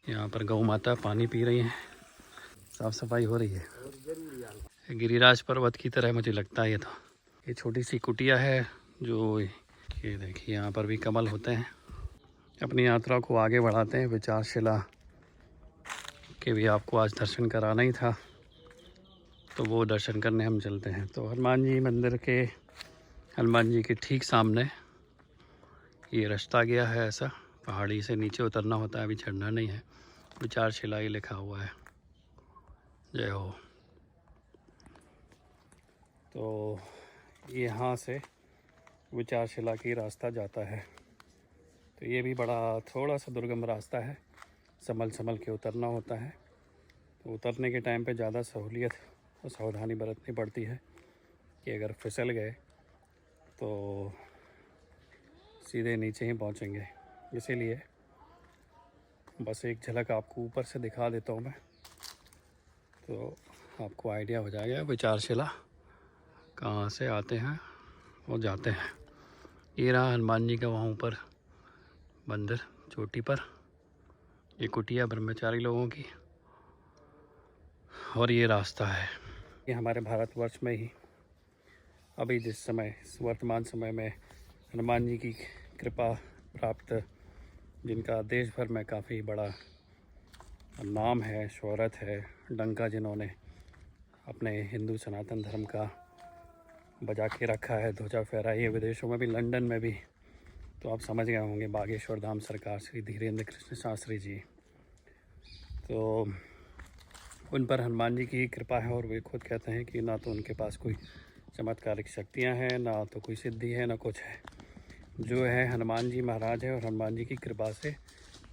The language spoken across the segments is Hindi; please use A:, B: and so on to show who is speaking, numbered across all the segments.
A: यहाँ पर गौ माता पानी पी रही हैं, साफ सफाई हो रही है। गिरिराज पर्वत की तरह मुझे लगता है ये छोटी सी कुटिया है जो ये देखिए यहाँ पर भी कमल होते हैं। अपनी यात्रा को आगे बढ़ाते हैं। विचारशिला के भी आपको आज दर्शन कराना ही था, तो वो दर्शन करने हम चलते हैं। तो हनुमान जी मंदिर के हनुमान जी के ठीक सामने ये रास्ता गया है, ऐसा पहाड़ी से नीचे उतरना होता है, अभी चढ़ना नहीं है। विचारशिला ही लिखा हुआ है। जय हो। तो यहाँ से विचारशिला की रास्ता जाता है। तो ये भी बड़ा थोड़ा सा दुर्गम रास्ता है, संभल संभल के उतरना होता है। तो उतरने के टाइम पे ज़्यादा सहूलियत और सावधानी बरतनी पड़ती है कि अगर फिसल गए तो सीधे नीचे ही पहुंचेंगे। इसीलिए बस एक झलक आपको ऊपर से दिखा देता हूँ मैं, तो आपको आइडिया हो जाएगा विचारशिला कहाँ से आते हैं और जाते हैं। ये रहा हनुमान जी का वहाँ ऊपर मंदिर चोटी पर, ये कुटिया ब्रह्मचारी लोगों की, और ये रास्ता है। ये हमारे भारतवर्ष में ही अभी जिस समय वर्तमान समय में हनुमान जी की कृपा प्राप्त, जिनका देश भर में काफ़ी बड़ा नाम है, शोहरत है, डंका जिन्होंने अपने हिंदू सनातन धर्म का बजा के रखा है, ध्वजा फहराई है विदेशों में भी, लंदन में भी। तो आप समझ गए होंगे, बागेश्वर धाम सरकार श्री धीरेन्द्र कृष्ण शास्त्री जी। तो उन पर हनुमान जी की कृपा है, और वे खुद कहते हैं कि ना तो उनके पास कोई चमत्कारिक शक्तियां हैं, ना तो कोई सिद्धि है, ना कुछ है। जो है हनुमान जी महाराज है, और हनुमान जी की कृपा से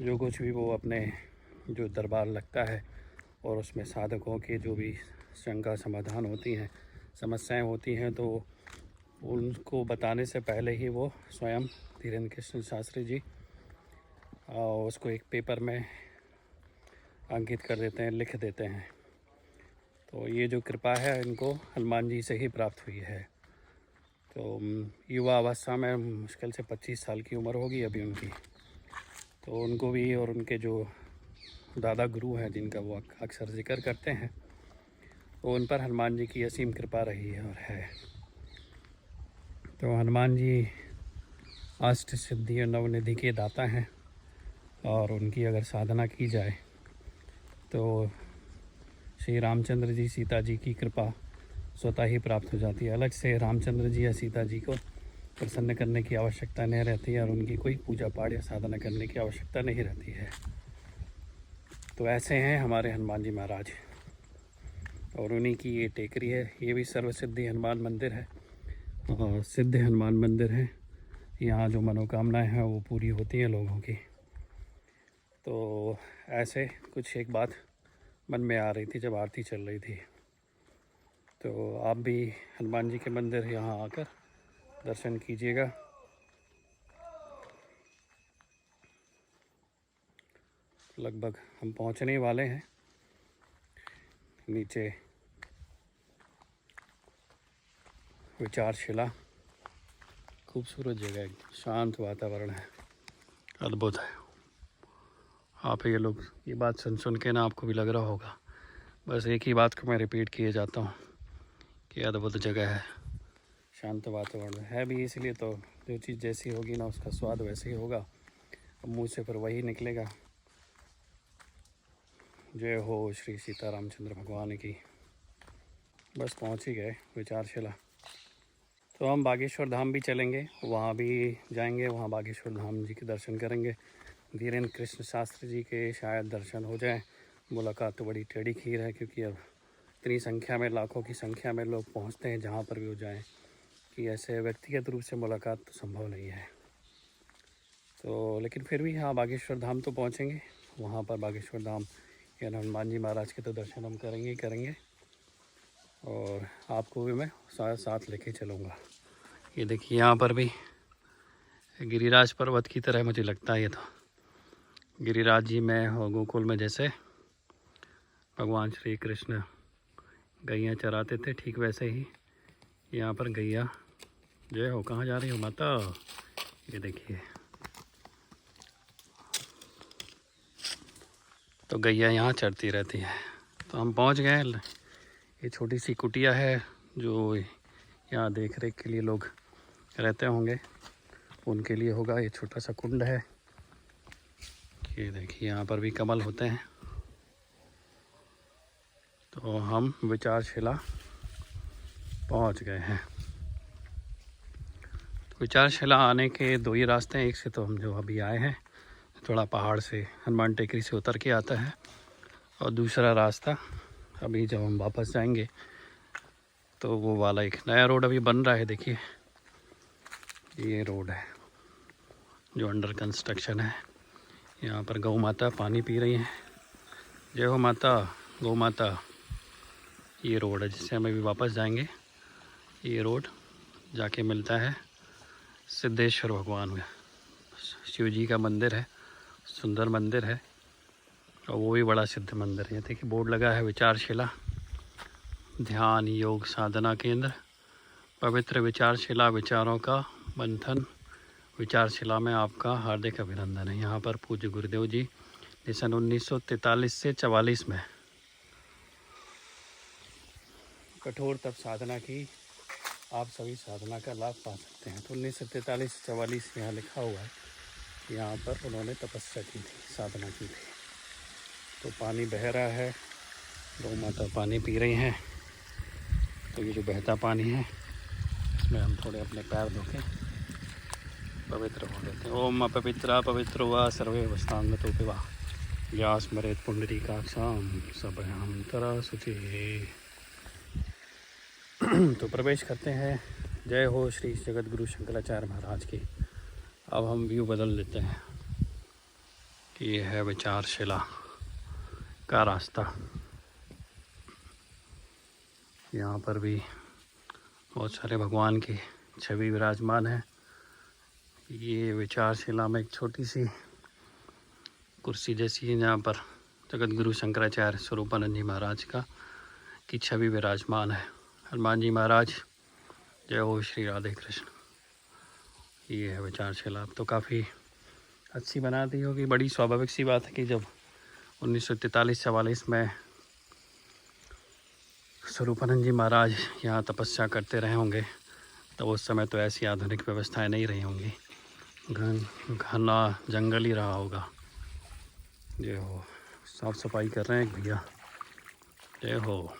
A: जो कुछ भी वो अपने जो दरबार लगता है और उसमें साधकों के जो भी शंका समाधान होती हैं, समस्याएं होती हैं, तो उनको बताने से पहले ही वो स्वयं धीरेन्द्र कृष्ण शास्त्री जी उसको एक पेपर में अंकित कर देते हैं, लिख देते हैं। तो ये जो कृपा है इनको हनुमान जी से ही प्राप्त हुई है। तो युवा अवस्था में मुश्किल से 25 साल की उम्र होगी अभी उनकी। तो उनको भी और उनके जो दादा गुरु हैं जिनका वो अक्सर जिक्र करते हैं, तो उन पर हनुमान जी की असीम कृपा रही है और है। तो हनुमान जी अष्ट सिद्धि और नवनिधि के दाता हैं, और उनकी अगर साधना की जाए तो श्री रामचंद्र जी सीता जी की कृपा स्वतः ही प्राप्त हो जाती है। अलग से रामचंद्र जी या सीता जी को प्रसन्न करने की आवश्यकता नहीं रहती है, और उनकी कोई पूजा पाठ या साधना करने की आवश्यकता नहीं रहती है। तो ऐसे हैं हमारे हनुमान जी महाराज, और उन्हीं की ये टेकरी है। ये भी सर्वसिद्धि हनुमान मंदिर है, और सिद्ध हनुमान मंदिर है। यहाँ जो मनोकामनाएं हैं वो पूरी होती हैं लोगों की। तो ऐसे कुछ एक बात मन में आ रही थी जब आरती चल रही थी। तो आप भी हनुमान जी के मंदिर यहाँ आकर दर्शन कीजिएगा। लगभग हम पहुँचने वाले हैं नीचे विचारशिला। खूबसूरत जगह है, शांत वातावरण है, अद्भुत है। आप ये लोग ये बात सुन के ना आपको भी लग रहा होगा, बस एक ही बात को मैं रिपीट किए जाता हूँ कि अद्भुत जगह है, शांत वातावरण है भी। इसलिए तो जो चीज़ जैसी होगी ना उसका स्वाद वैसे ही होगा, मुँह से फिर वही निकलेगा। जय हो श्री सीता रामचंद्र भगवान की। बस पहुँच ही गए विचारशिला। तो हम बागेश्वर धाम भी चलेंगे, वहाँ भी जाएंगे, वहाँ बागेश्वर धाम जी के दर्शन करेंगे। धीरेन्द्र कृष्ण शास्त्री जी के शायद दर्शन हो जाए। मुलाकात तो बड़ी टेढ़ी खीर है, क्योंकि अब इतनी संख्या में, लाखों की संख्या में लोग पहुँचते हैं जहाँ पर भी वो जाएँ, कि ऐसे व्यक्तिगत रूप से मुलाकात तो संभव नहीं है। तो लेकिन फिर भी हाँ, बागेश्वर धाम तो पहुँचेंगे। वहाँ पर बागेश्वर धाम या हनुमान जी महाराज के तो दर्शन हम करेंगे ही करेंगे, और आपको भी मैं साथ लेके चलूँगा। ये देखिए यहाँ पर भी गिरिराज पर्वत की तरह मुझे लगता है ये तो। गिरिराज जी में और गोकुल में जैसे भगवान श्री कृष्ण गैया चराते थे, ठीक वैसे ही यहाँ पर गैया। जय हो। कहाँ जा रही हो माता? ये देखिए तो गैया यहाँ चरती रहती है। तो हम पहुँच गए। ये छोटी सी कुटिया है जो यहाँ देख रेख के लिए लोग रहते होंगे, उनके लिए होगा। ये छोटा सा कुंड है। ये देखिए यहाँ पर भी कमल होते हैं। तो हम विचारशिला पहुँच गए हैं। विचारशिला आने के दो ही रास्ते हैं। एक से तो हम जो अभी आए हैं, थोड़ा पहाड़ से हनुमान टेकरी से उतर के आता है, और दूसरा रास्ता अभी जब हम वापस जाएंगे तो वो वाला एक नया रोड अभी बन रहा है। देखिए ये रोड है जो अंडर कंस्ट्रक्शन है। यहाँ पर गौ माता पानी पी रही हैं। जय हो माता, गौ माता। ये रोड है जिससे हम अभी वापस जाएंगे। ये रोड जाके मिलता है सिद्धेश्वर भगवान में। शिव जी का मंदिर है, सुंदर मंदिर है, और वो भी बड़ा सिद्ध मंदिर है। देखिए बोर्ड लगा है विचारशिला ध्यान योग साधना केंद्र, पवित्र विचारशिला, विचारों का मंथन। विचारशिला में आपका हार्दिक अभिनंदन है। यहाँ पर पूज्य गुरुदेव जी ने सन 1943 से 44 में कठोर तप साधना की। आप सभी साधना का लाभ पा सकते हैं। तो 1943 से 44 यहाँ लिखा हुआ है। यहाँ पर उन्होंने तपस्या की थी, साधना की थी। तो पानी बह रहा है, गौ माता पानी पी रही हैं। तो ये जो बहता पानी है इसमें हम थोड़े अपने पैर धो के पवित्र हो लेते हैं। ओम अपवित्रा पवित्रो वा सर्वे वस्तांग तो पिवा व्यास मरेत पुंडरी काक्षाम सबहंतरा शुचि। तो प्रवेश करते हैं। जय हो श्री जगत गुरु शंकराचार्य महाराज की। अब हम व्यू बदल लेते हैं कि ये है विचारशिला का रास्ता। यहाँ पर भी बहुत सारे भगवान की छवि विराजमान है। ये विचारशिला में एक छोटी सी कुर्सी जैसी है जहाँ पर जगत गुरु शंकराचार्य स्वरूपानंद जी महाराज का की छवि विराजमान है। हनुमान जी महाराज, जय हो श्री राधे कृष्ण। ये है विचारशिला। अब तो काफ़ी अच्छी बना दी होगी। बड़ी स्वाभाविक सी बात है कि जब 1943-44 में स्वरूपानंद जी महाराज यहाँ तपस्या करते रहे होंगे, तो उस समय तो ऐसी आधुनिक व्यवस्थाएं नहीं रही होंगी। घना जंगल ही रहा होगा। जय हो। साफ सफाई कर रहे हैं एक भैया। जय हो।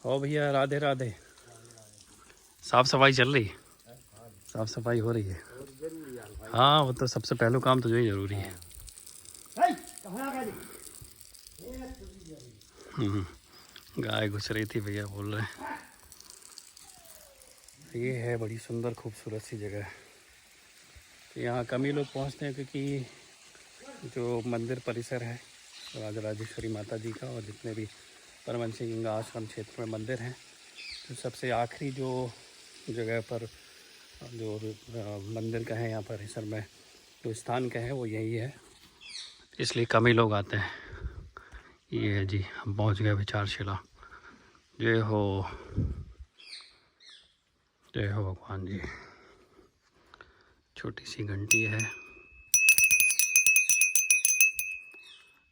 A: ओ भैया राधे राधे। साफ सफाई चल रही है? साफ सफाई हो रही है? हाँ, वो तो सबसे पहले काम तो जो ही जरूरी है। गाय घुस रही थी भैया बोल रहे हैं। ये है बड़ी सुंदर खूबसूरत सी जगह है। तो यहाँ कम ही लोग पहुँचते हैं क्योंकि जो मंदिर परिसर है राजराजेश्वरी माता जी का, और जितने भी परमहंस गंगा आश्रम क्षेत्र में मंदिर हैं, तो सबसे आखिरी जो जगह पर जो मंदिर का है यहाँ परिसर में जो स्थान का है वो यही है, इसलिए कम ही लोग आते हैं। ये है जी, हम पहुँच गए विचारशिला। जय हो, जय हो भगवान जी। छोटी सी घंटी है।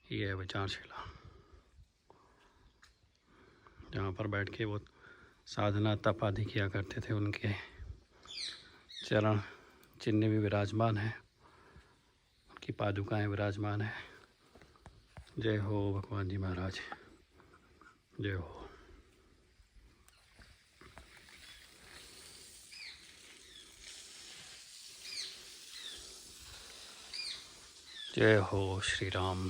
A: ये है विचारशिला, जहाँ पर बैठ के वो साधना तप आदि किया करते थे। उनके चरण चिन्ह भी विराजमान है, उनकी पादुकाएं विराजमान है। जय हो भगवान जी महाराज, जय हो। जय हो श्री राम।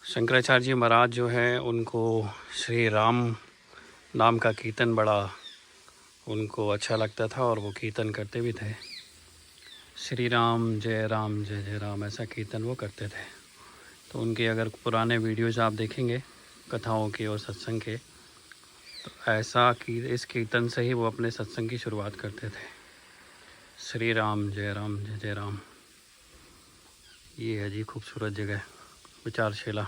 A: शंकराचार्य जी महाराज जो हैं उनको श्री राम नाम का कीर्तन बड़ा उनको अच्छा लगता था, और वो कीर्तन करते भी थे। श्री राम जय जय राम, ऐसा कीर्तन वो करते थे। तो उनके अगर पुराने वीडियोज़ आप देखेंगे कथाओं के और सत्संग के, तो ऐसा कि इस कीर्तन से ही वो अपने सत्संग की शुरुआत करते थे। श्री राम जय जय राम। ये है जी खूबसूरत जगह विचारशिला।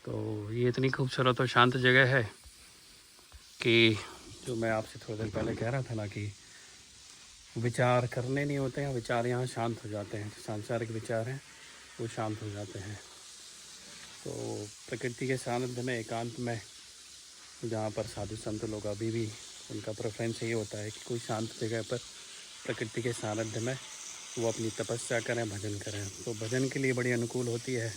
A: तो ये इतनी खूबसूरत और शांत जगह है कि जो मैं आपसे थोड़ी देर पहले कह रहा था ना कि विचार करने नहीं होते हैं, विचार यहाँ शांत हो जाते हैं। जो सांसारिक विचार हैं वो शांत हो जाते हैं। तो प्रकृति के सानिध्य में, एकांत में, जहाँ पर साधु संत लोग अभी भी, उनका प्रेफरेंस ये होता है कि कोई शांत जगह पर प्रकृति के सानिध्य में वो अपनी तपस्या करें, भजन करें। तो भजन के लिए बड़ी अनुकूल होती है।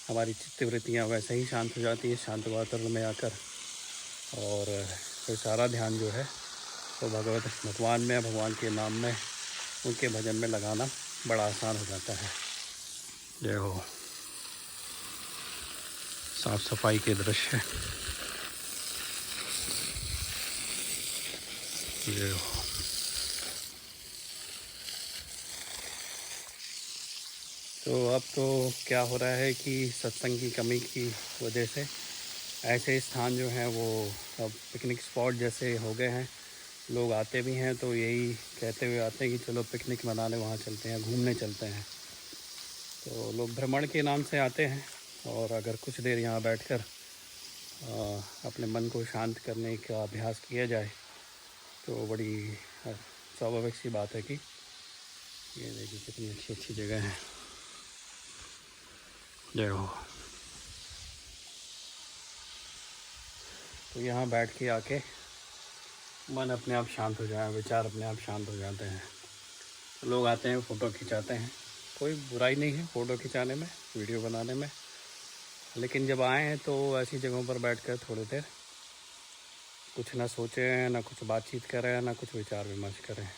A: हमारी चित्तवृत्तियाँ वैसे ही शांत हो जाती है शांत वातावरण में आकर, और फिर सारा ध्यान जो है तो भगवान में, भगवान के नाम में, उनके भजन में लगाना बड़ा आसान हो जाता है। जय हो। साफ सफाई के दृश्य। जय हो। तो अब तो क्या हो रहा है कि सत्संग की कमी की वजह से ऐसे स्थान जो हैं वो अब पिकनिक स्पॉट जैसे हो गए हैं। लोग आते भी हैं तो यही कहते हुए आते हैं कि चलो पिकनिक मनाने वहाँ चलते हैं, घूमने चलते हैं। तो लोग भ्रमण के नाम से आते हैं, और अगर कुछ देर यहाँ बैठकर अपने मन को शांत करने का अभ्यास किया जाए तो बड़ी स्वाभाविक सी बात है कि ये देखिए कितनी अच्छी अच्छी जगह है। जय हो। तो यहाँ बैठ के आके मन अपने आप शांत हो जाए, विचार अपने आप शांत हो जाते हैं। लोग आते हैं, फ़ोटो खिंचाते हैं। कोई बुराई नहीं है फ़ोटो खिंचाने में, वीडियो बनाने में, लेकिन जब आए हैं तो ऐसी जगहों पर बैठकर थोड़ी देर कुछ ना सोचें, ना कुछ बातचीत करें, ना कुछ विचार विमर्श करें।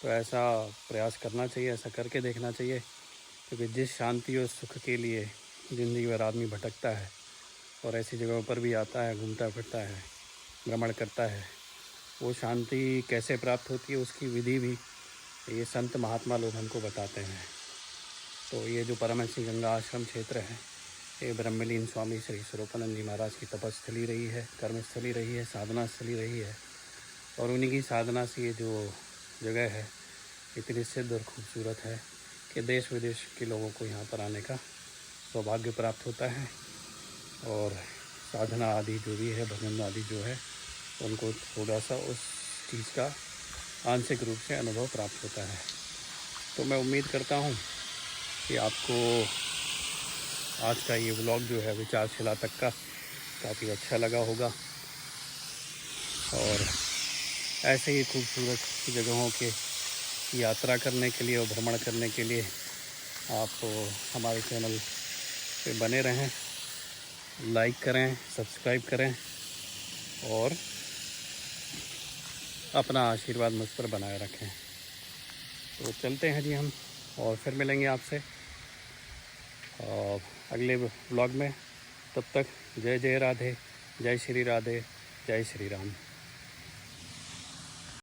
A: तो ऐसा प्रयास करना चाहिए, ऐसा करके देखना चाहिए, क्योंकि जिस शांति और सुख के लिए ज़िंदगी भर आदमी भटकता है और ऐसी जगहों पर भी आता है, घूमता फिरता है, भ्रमण करता है, वो शांति कैसे प्राप्त होती है उसकी विधि भी ये संत महात्मा लोग हमको बताते हैं। तो ये जो परमहंसी गंगा आश्रम क्षेत्र है, ये ब्रह्मलीन स्वामी श्री स्वरूपानंद जी महाराज की तपस्थली रही है, कर्मस्थली रही है, साधना स्थली रही है। और उन्हीं की साधना से ये जो जगह है इतनी सिद्ध और खूबसूरत है कि देश विदेश के लोगों को यहाँ पर आने का सौभाग्य प्राप्त होता है, और साधना आदि जो भी है, भजन आदि जो है, उनको थोड़ा सा उस चीज़ का आंशिक रूप से अनुभव प्राप्त होता है। तो मैं उम्मीद करता हूँ कि आपको आज का ये व्लॉग जो है विचारशिला तक का काफ़ी अच्छा लगा होगा, और ऐसे ही खूबसूरत जगहों के यात्रा करने के लिए और भ्रमण करने के लिए आप हमारे चैनल पे बने रहें, लाइक करें, सब्सक्राइब करें, और अपना आशीर्वाद मुझ पर बनाए रखें। तो चलते हैं जी हम, और फिर मिलेंगे आपसे अगले व्लॉग में। तब तक जय जय राधे, जय श्री राधे, जय श्री राम।